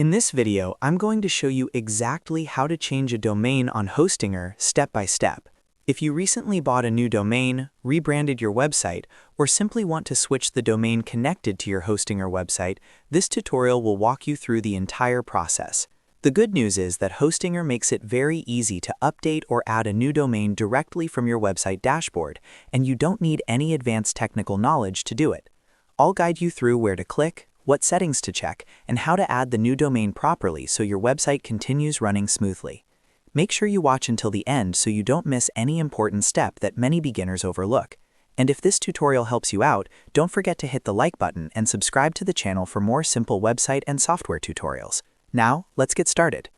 In this video, I'm going to show you exactly how to change a domain on Hostinger step by step. If you recently bought a new domain, rebranded your website, or simply want to switch the domain connected to your Hostinger website, this tutorial will walk you through the entire process. The good news is that Hostinger makes it very easy to update or add a new domain directly from your website dashboard, and you don't need any advanced technical knowledge to do it. I'll guide you through where to click, what settings to check, and how to add the new domain properly so your website continues running smoothly. Make sure you watch until the end so you don't miss any important step that many beginners overlook. And if this tutorial helps you out, don't forget to hit the like button and subscribe to the channel for more simple website and software tutorials. Now, let's get started.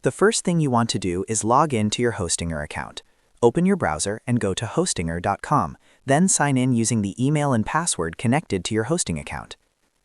The first thing you want to do is log in to your Hostinger account. Open your browser and go to hostinger.com, then sign in using the email and password connected to your hosting account.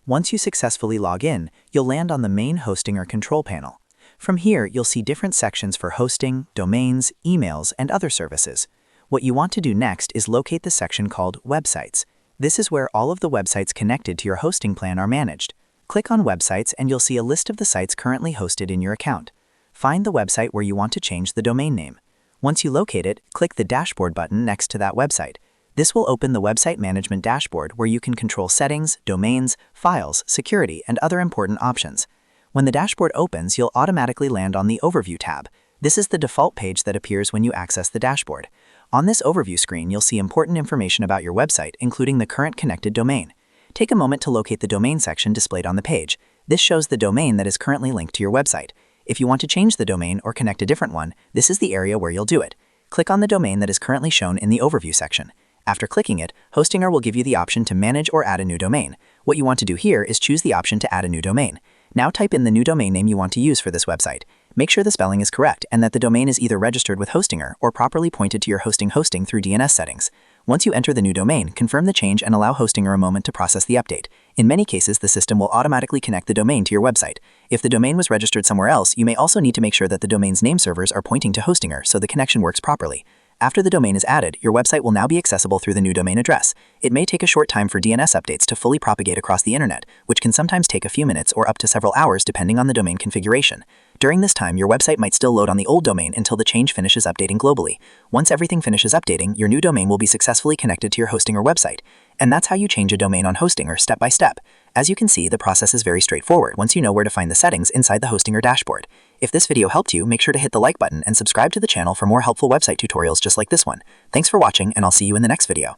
Once you successfully log in, you'll land on the main Hostinger control panel. From here, you'll see different sections for hosting, domains, emails, and other services. What you want to do next is locate the section called Websites. This is where all of the websites connected to your hosting plan are managed. Click on Websites and you'll see a list of the sites currently hosted in your account. Find the website where you want to change the domain name. Once you locate it, click the Dashboard button next to that website. This will open the Website Management dashboard where you can control settings, domains, files, security, and other important options. When the dashboard opens, you'll automatically land on the Overview tab. This is the default page that appears when you access the dashboard. On this overview screen, you'll see important information about your website, including the current connected domain. Take a moment to locate the domain section displayed on the page. This shows the domain that is currently linked to your website. If you want to change the domain or connect a different one, this is the area where you'll do it. Click on the domain that is currently shown in the Overview section. After clicking it, Hostinger will give you the option to manage or add a new domain. What you want to do here is choose the option to add a new domain. Now type in the new domain name you want to use for this website. Make sure the spelling is correct and that the domain is either registered with Hostinger or properly pointed to your hosting through DNS settings. Once you enter the new domain, confirm the change and allow Hostinger a moment to process the update. In many cases, the system will automatically connect the domain to your website. If the domain was registered somewhere else, you may also need to make sure that the domain's name servers are pointing to Hostinger so the connection works properly. After the domain is added, your website will now be accessible through the new domain address. It may take a short time for DNS updates to fully propagate across the internet, which can sometimes take a few minutes or up to several hours depending on the domain configuration. During this time, your website might still load on the old domain until the change finishes updating globally. Once everything finishes updating, your new domain will be successfully connected to your Hostinger website. And that's how you change a domain on Hostinger step by step. As you can see, the process is very straightforward once you know where to find the settings inside the Hostinger dashboard. If this video helped you, make sure to hit the like button and subscribe to the channel for more helpful website tutorials just like this one. Thanks for watching, and I'll see you in the next video.